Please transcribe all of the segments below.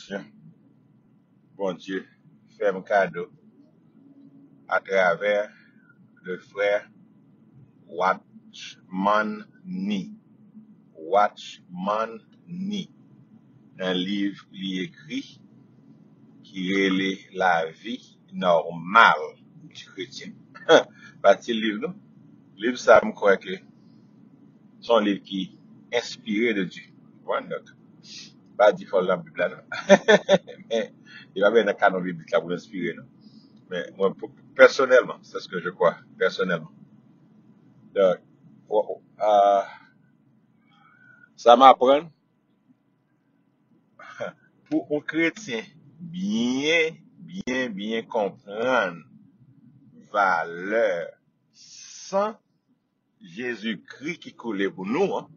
bénédiction, bon Dieu, fait un cadeau à travers le frère Watchman Nee. Watchman Nee, un livre qui écrit qui relève la vie normale du chrétien. Pas-il livre, non? Livre ça, je crois que son livre qui est inspiré de Dieu. Voilà, donc, pas dit faut la Bible là, non. Mais il va bien dans le canon biblique là pour l'inspirer, non? Mais moi, personnellement, c'est ce que je crois, personnellement. Donc, ça m'apprend pour un chrétien bien comprendre valeur sans Jésus-Christ qui coulait pour nous, hein.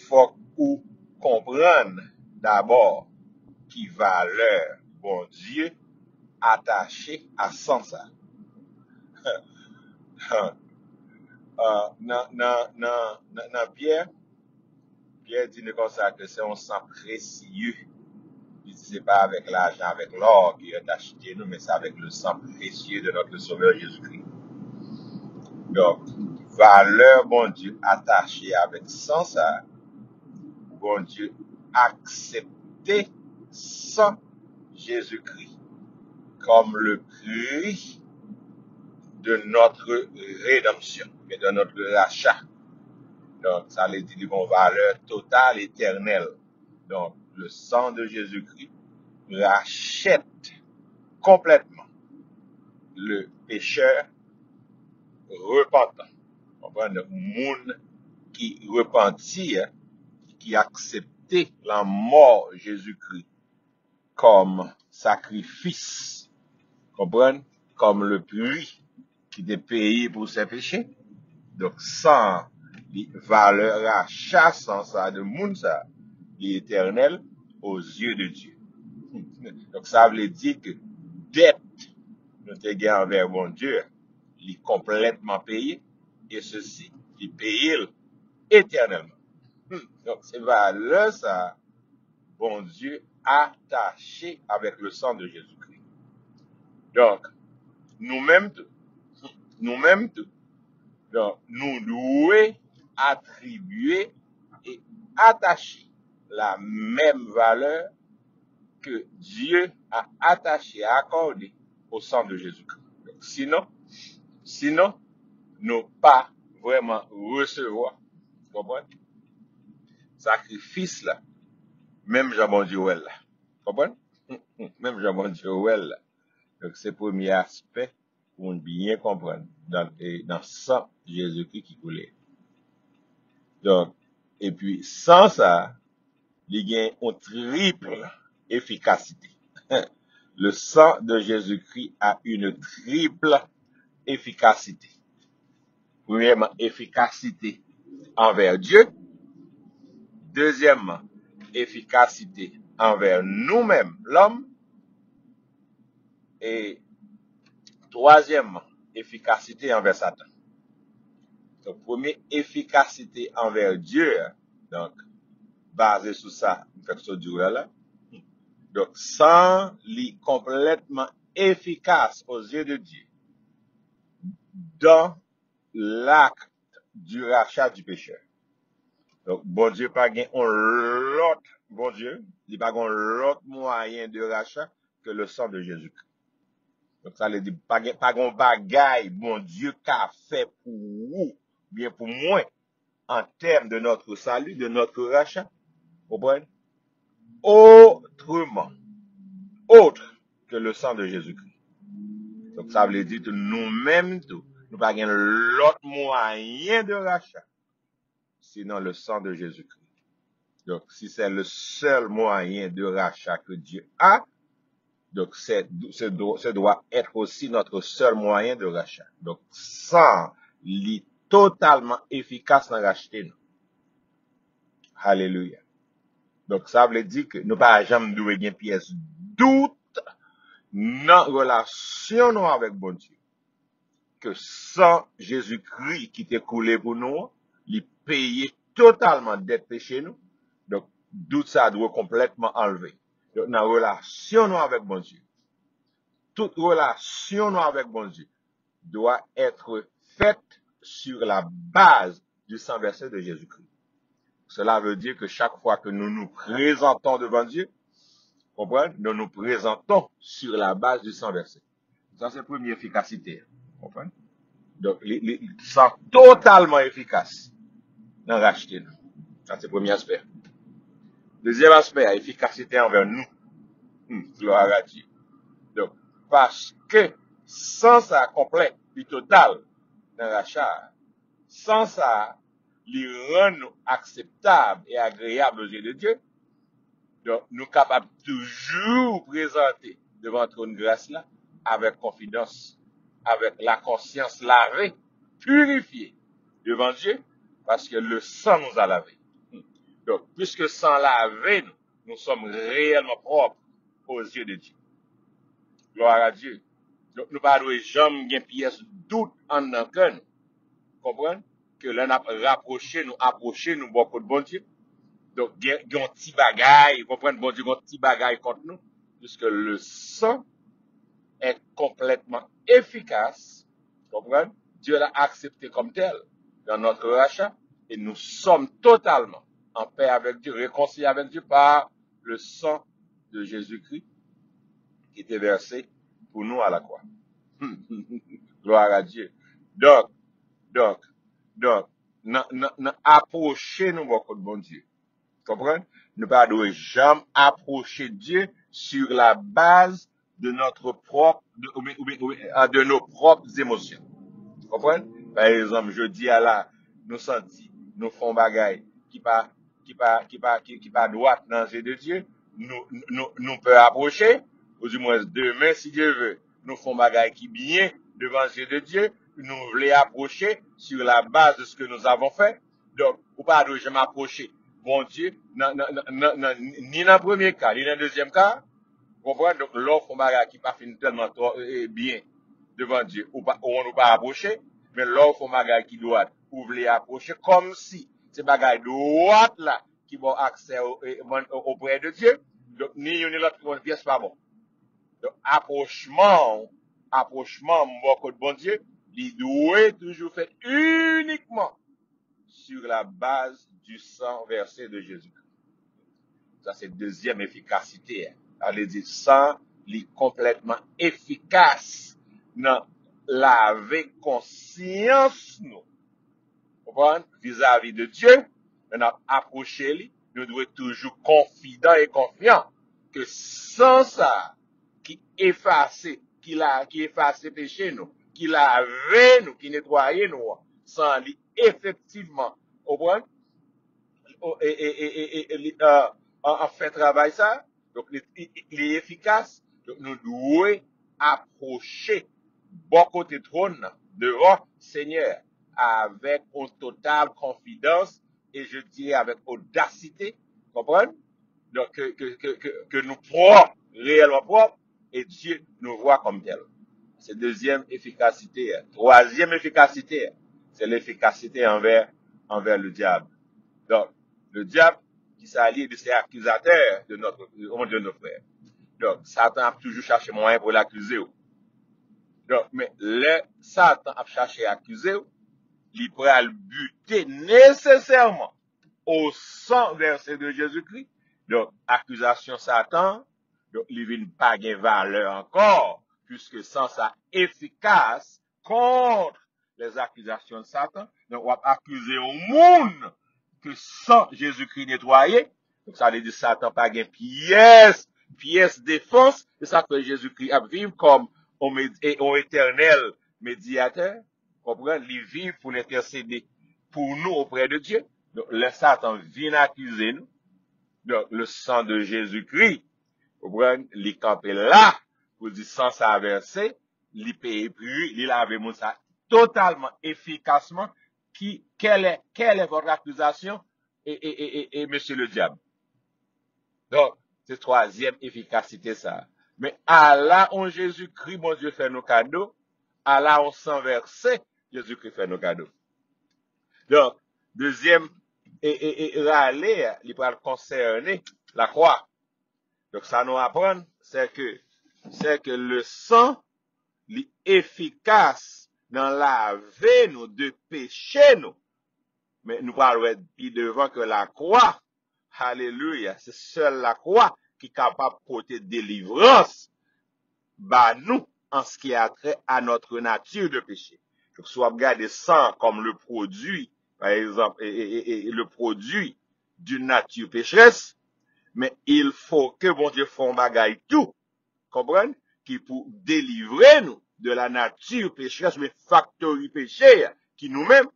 Faut qu'on comprendre d'abord qui valeur bon Dieu attaché à sans ça. Dans Pierre dit comme ça que c'est un sang précieux. Il dit c'est pas avec l'argent, avec l'or qui est acheté nous, mais c'est avec le sang précieux de notre Sauveur Jésus-Christ. Donc, valeur, bon Dieu, attachée avec sang ça, bon Dieu, accepté sans Jésus-Christ comme le prix de notre rédemption et de notre rachat. Donc, ça veut dire une valeur totale, éternelle. Donc, le sang de Jésus-Christ rachète complètement le pécheur repentant. Le monde qui repentit, qui acceptait la mort de Jésus-Christ comme sacrifice, comprenez? Comme le prix qui était payé pour ses péchés. Donc, sans valeur rachat, sans ça de monde, ça, l'éternel aux yeux de Dieu. Donc, ça veut dire que dette, nous avons envers mon Dieu, il est complètement payé, et ceci, il est payé éternellement. Donc, c'est valeur, ça, bon Dieu, attaché avec le sang de Jésus-Christ. Donc, nous-mêmes tout, donc, nous devons attribuer et attacher la même valeur que Dieu a attaché, a accordé au sang de Jésus-Christ. Donc, sinon, nous pas vraiment recevoir, vous comprenez? Sacrifice là, même Jean Dieu là, vous comprenez? Même Jean Dieu là. Donc, c'est le premier aspect pour bien comprendre dans le sang de Jésus-Christ qui coulait. Donc, et puis, sans ça, il y a une triple efficacité. Le sang de Jésus-Christ a une triple efficacité. Premièrement, efficacité envers Dieu. Deuxièmement, efficacité envers nous-mêmes, l'homme. Et troisièmement, efficacité envers Satan. Donc, premier, efficacité envers Dieu. Donc, basé sur ça, on fait ce dur là. Donc, sans lui complètement efficace aux yeux de Dieu dans l'acte du rachat du pécheur. Donc, bon Dieu pas gain l'autre, bon Dieu, il pas gain l'autre moyen de rachat que le sang de Jésus-Christ. Donc, ça veut dire pas gain bagaille, bon Dieu qu'a fait pour vous, bien pour moi, en termes de notre salut, de notre rachat. Vous comprenez? Autrement, autre que le sang de Jésus-Christ. Donc, ça veut dire que nous-mêmes, nous pas gain l'autre moyen de rachat, sinon le sang de Jésus-Christ. Donc, si c'est le seul moyen de rachat que Dieu a, donc ce doit être aussi notre seul moyen de rachat. Donc, sang est totalement efficace dans racheter nous. Alléluia. Donc, ça veut dire que nous pas jamais doué une pièce doute dans relation nous avec bon Dieu. Que sans Jésus-Christ qui t'est coulé pour nous, il payé totalement dette péché nous. Donc, doute ça doit complètement enlever. Donc, dans la relation nous avec bon Dieu, toute relation nous avec bon Dieu doit être faite sur la base du sang versé de Jésus-Christ. Cela veut dire que chaque fois que nous nous présentons devant Dieu, comprenez, nous nous présentons sur la base du sang versé. Ça, c'est la première efficacité. Comprenez? Donc, les sang totalement efficace dans racheter nous. Ça, c'est le premier aspect. Deuxième aspect, efficacité envers nous. Gloire à Dieu. Donc, parce que sans ça complet, puis total, dans rachat, sans ça, lui rend acceptable et agréable aux yeux de Dieu, donc, nous sommes capables toujours présenter devant le trône de grâce là, avec confidence, avec la conscience lavée, purifiée devant Dieu, parce que le sang nous a lavé. Donc, puisque sans laver, nous sommes réellement propres aux yeux de Dieu. Gloire à Dieu. Donc, nous ne pouvons jamais une pièce doute en notre cœur. Comprenez? Que l'on a rapproché, nous approché, nous beaucoup de bon Dieu. Donc, il y a un petit bagage, vous comprenez, bon Dieu, un petit bagage contre nous, puisque le sang est complètement efficace. Vous comprenez? Dieu l'a accepté comme tel dans notre rachat, et nous sommes totalement en paix avec Dieu, réconciliés avec Dieu par le sang de Jésus-Christ qui était versé pour nous à la croix. Gloire à Dieu. Donc, approchez-nous beaucoup de bon Dieu. Comprenez? Nous ne devons jamais approcher Dieu sur la base de notre propre, de nos propres émotions. Comprenez? Par exemple, je dis à la, nous sentis, nous font bagaille qui pas droite dans les yeux de Dieu, nous peut approcher, ou du moins demain, si Dieu veut, nous font bagaille qui bien devant les yeux de Dieu, nous voulons approcher sur la base de ce que nous avons fait. Donc, ou pas de jamais approcher bon Dieu, ni dans le premier cas, ni dans le deuxième cas, vous comprenez? Donc, l'offre bagaille qui pas fini tellement bien devant Dieu, ou on ne pas approcher, mais l'offre bagaille qui doit, ou voulez approcher, comme si c'est bagaille droite là, qui vont accès auprès de Dieu. Donc, ni une ni l'autre pièce pas bon. Donc, approchement, beaucoup de bon Dieu, il doit toujours fait uniquement sur la base du sang versé de Jésus-Christ. Ça, c'est deuxième efficacité. Allez dire, sang, il est complètement efficace dans laver conscience, nous. Vis-à-vis de Dieu, on a approché lui, nous devons être toujours confidents et confiants que sans ça, qui efface péché nous, qui lave nous, qui nettoie nous, sans lui, effectivement, au point, en fait travail ça, donc il est efficace, donc nous devons approcher bon côté trône devant Seigneur avec une totale confidence et je dirais avec audacité, comprenez? Donc que nous propres, réellement propres, et Dieu nous voit comme tel. C'est deuxième efficacité. Troisième efficacité, c'est l'efficacité envers le diable. Donc, le diable qui s'allie de ses accusateurs de nos frères. Donc, Satan a toujours cherché moyen pour l'accuser. Donc, mais le Satan a cherché à accuser, il pourra le buter nécessairement au sang versé de Jésus-Christ. Donc, accusation Satan, donc, il vient pas de valeur encore, puisque sans sa efficace contre les accusations de Satan, donc, on va accuser au monde que sans Jésus-Christ nettoyé, donc ça veut dire Satan pas gain pièce défense, c'est ça que Jésus-Christ a vivre comme un éternel médiateur, comprenez, il vit pour l'intercéder pour nous auprès de Dieu. Donc, le Satan vient accuser nous. Donc, le sang de Jésus-Christ, comprenez, il campé là, pour dire sans ça verser, il paye plus, il lave mon ça totalement, efficacement, quelle est votre accusation, et monsieur le diable. Donc, c'est troisième efficacité, ça. Mais à là, on Jésus-Christ, mon Dieu, fait nos cadeaux. À là, on s'en versé, Jésus-Christ fait nos cadeaux. Donc, deuxième et râler, il va concerner la croix. Donc, ça nous apprend, c'est que le sang, est efficace dans laver nous de péché nous. Mais nous parlons plus devant que la croix. Alléluia. C'est seule la croix qui est capable de porter délivrance, bah, nous, en ce qui a trait à notre nature de péché. Donc, soit regarder sang comme le produit, par exemple, et le produit d'une nature pécheresse, mais il faut que bon Dieu fasse un bagage tout, comprenez, qui pour délivrer nous de la nature pécheresse, mais factory péché, qui nous-mêmes,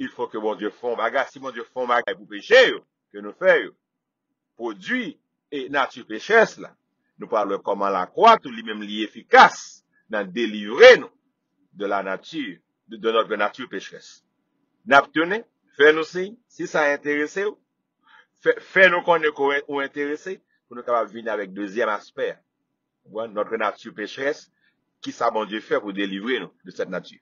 il faut que bon Dieu fasse un bagage, si bon Dieu fait un bagage pour pécher, que nous faisons, produit et nature pécheresse, là. Nous parlons comment la croix, tout lui-même efficace, dans délivrer nous de la nature, de notre nature pécheresse. N'abtenez, fais-nous signe, si ça intéresse, fais-nous connaître ou intéressé, pour nous capables venir avec deuxième aspect, notre nature pécheresse, qui ça bon Dieu fait pour délivrer nous de cette nature.